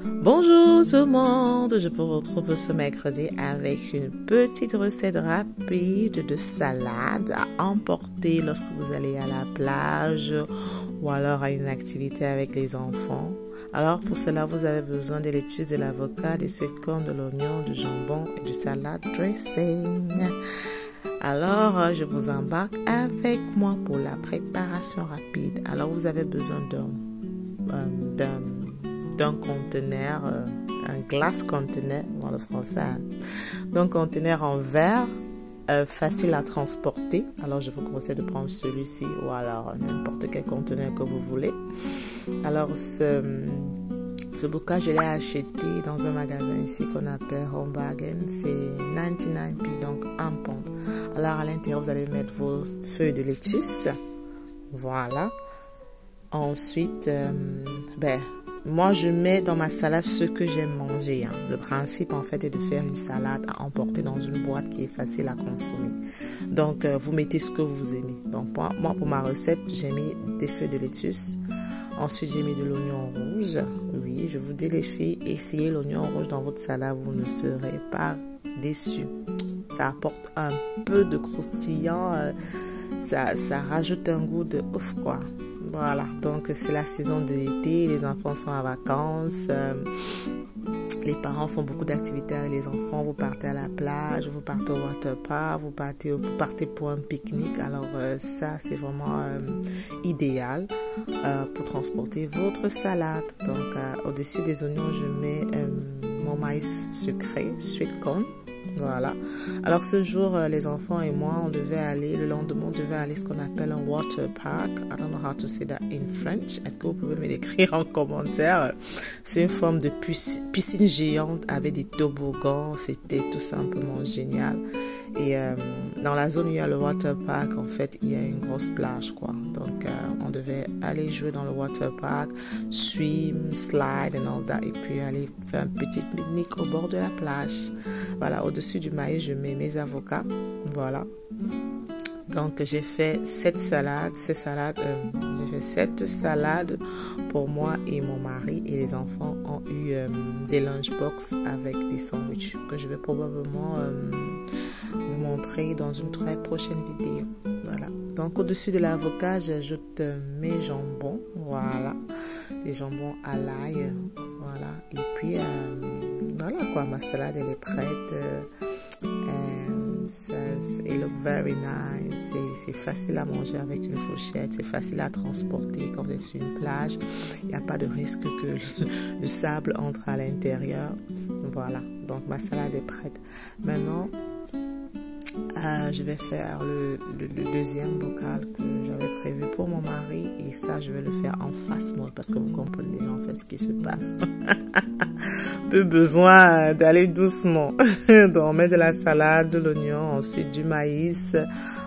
Bonjour tout le monde, je vous retrouve ce mercredi avec une petite recette rapide de salade à emporter lorsque vous allez à la plage ou alors à une activité avec les enfants. Alors pour cela, vous avez besoin de lettuce, de l'avocat, des sweet corn, de l'oignon, du jambon et du salad dressing. Alors, je vous embarque avec moi pour la préparation rapide. Alors, vous avez besoin d'un conteneur, un glass container, dans le français, d'un conteneur en verre, facile à transporter. Alors, je vous conseille de prendre celui-ci ou alors n'importe quel conteneur que vous voulez. Alors, ce bocal, je l'ai acheté dans un magasin ici qu'on appelle Home Bargain. C'est 99p, donc 1 pound. Alors, à l'intérieur, vous allez mettre vos feuilles de lettuce. Voilà. Ensuite, moi, je mets dans ma salade ce que j'aime manger. Le principe, en fait, est de faire une salade à emporter dans une boîte qui est facile à consommer. Donc, vous mettez ce que vous aimez. Donc, moi pour ma recette, j'ai mis des feuilles de lettuce. Ensuite, j'ai mis de l'oignon rouge. Oui, je vous dis les filles, essayez l'oignon rouge dans votre salade, vous ne serez pas déçus. Ça apporte un peu de croustillant, ça rajoute un goût de ouf quoi. Voilà, donc c'est la saison de l'été, les enfants sont en vacances, les parents font beaucoup d'activités avec les enfants, vous partez à la plage, vous partez au water park, vous partez pour un pique-nique. Alors ça c'est vraiment idéal pour transporter votre salade. Donc au-dessus des oignons, je mets mon maïs sucré, sweet corn. Voilà. Alors ce jour, les enfants et moi, le lendemain, on devait aller ce qu'on appelle un water park. I don't know how to say that in French. Est-ce que vous pouvez me l'écrire en commentaire? C'est une forme de piscine géante avec des toboggans. C'était tout simplement génial. Et dans la zone où il y a le water park, en fait, il y a une grosse plage, quoi. Donc, on devait aller jouer dans le water park, swim, slide and all that, et puis aller faire un petit pique-nique au bord de la plage. Voilà, au-dessus du maïs, je mets mes avocats. Voilà. Donc, j'ai fait 7 salades. J'ai fait 7 salades pour moi et mon mari. Et les enfants ont eu des lunchbox avec des sandwichs que je vais probablement vous montrer dans une très prochaine vidéo. Voilà. Donc, au-dessus de l'avocat, j'ajoute mes jambons. Voilà. Des jambons à l'ail. Voilà. Et puis, voilà quoi. Ma salade, elle est prête. It look very nice. C'est facile à manger avec une fourchette. C'est facile à transporter quand vous êtes sur une plage. Il n'y a pas de risque que le sable entre à l'intérieur. Voilà. Donc, ma salade est prête. Maintenant, je vais faire le deuxième bocal que j'avais prévu pour mon mari. Et ça, je vais le faire en fast mode parce que vous comprenez déjà en fait ce qui se passe. Peu besoin d'aller doucement. Donc, on met de la salade, de l'oignon, ensuite du maïs,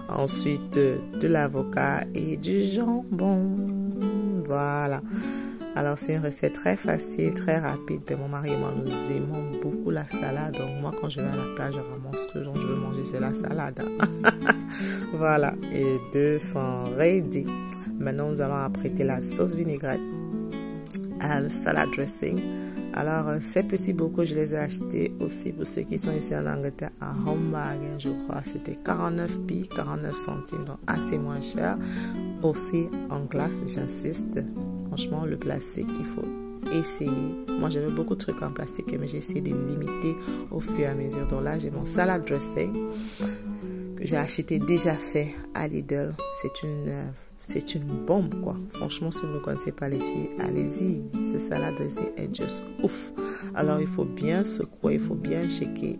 ensuite de l'avocat et du jambon. Voilà. Alors, c'est une recette très facile, très rapide. Mais mon mari et moi, nous aimons beaucoup la salade. Donc, moi, quand je vais à la plage, je ramasse ce dont je veux manger, c'est la salade. Voilà. Et les deux sont ready. Maintenant, nous allons apprêter la sauce vinaigrette, le salad dressing. Alors, ces petits bocaux, je les ai achetés aussi pour ceux qui sont ici en Angleterre à Home Bargain, je crois. C'était 49p, 49 centimes, donc assez moins cher. Aussi en glace, j'insiste. Franchement, le plastique, il faut essayer. Moi, j'avais beaucoup de trucs en plastique, mais j'ai essayé de limiter au fur et à mesure. Donc là, j'ai mon salad dressing que j'ai acheté déjà fait à Lidl. C'est une bombe, quoi. Franchement, si vous ne connaissez pas les filles, allez-y. Ce salade dressing est juste ouf. Alors, il faut bien secouer, il faut bien shaker.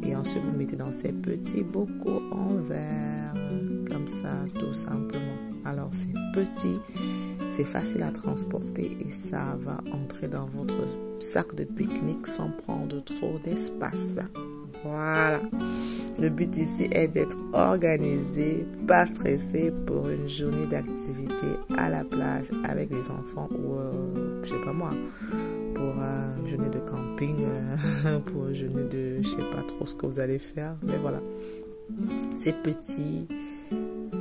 Et ensuite, vous mettez dans ces petits bocaux en verre. Comme ça, tout simplement. Alors, c'est petit, c'est facile à transporter et ça va entrer dans votre sac de pique-nique sans prendre trop d'espace. Voilà. Le but ici est d'être organisé, pas stressé pour une journée d'activité à la plage avec les enfants ou, je sais pas moi, pour une journée de camping, pour une journée de, je sais pas trop ce que vous allez faire. Mais voilà, c'est petit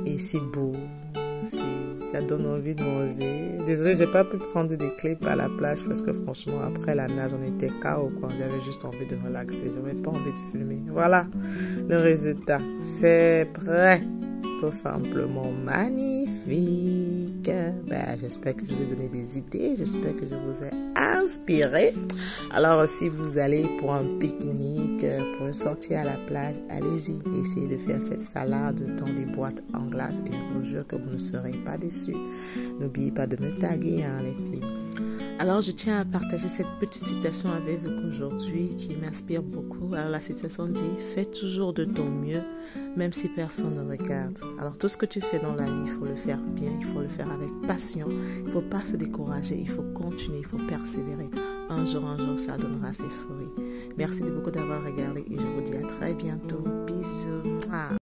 et c'est beau. ça donne envie de manger. Désolée, j'ai pas pu prendre des clips à la plage parce que franchement, après la nage, on était KO, quoi. J'avais juste envie de relaxer. J'avais pas envie de filmer. Voilà le résultat. C'est prêt. Tout simplement magnifique. J'espère que je vous ai donné des idées. J'espère que je vous ai inspiré. Alors, si vous allez pour un pique-nique, pour une sortie à la plage, allez-y. Essayez de faire cette salade dans des boîtes en glace et je vous jure que vous ne serez pas déçus. N'oubliez pas de me taguer, les filles. Alors, je tiens à partager cette petite citation avec vous aujourd'hui qui m'inspire beaucoup. Alors, la citation dit « Fais toujours de ton mieux, même si personne ne regarde. » Alors, tout ce que tu fais dans la vie, il faut le faire bien, il faut le faire avec passion. Il ne faut pas se décourager, il faut continuer, il faut persévérer. Un jour, ça donnera ses fruits. Merci beaucoup d'avoir regardé et je vous dis à très bientôt. Bisous.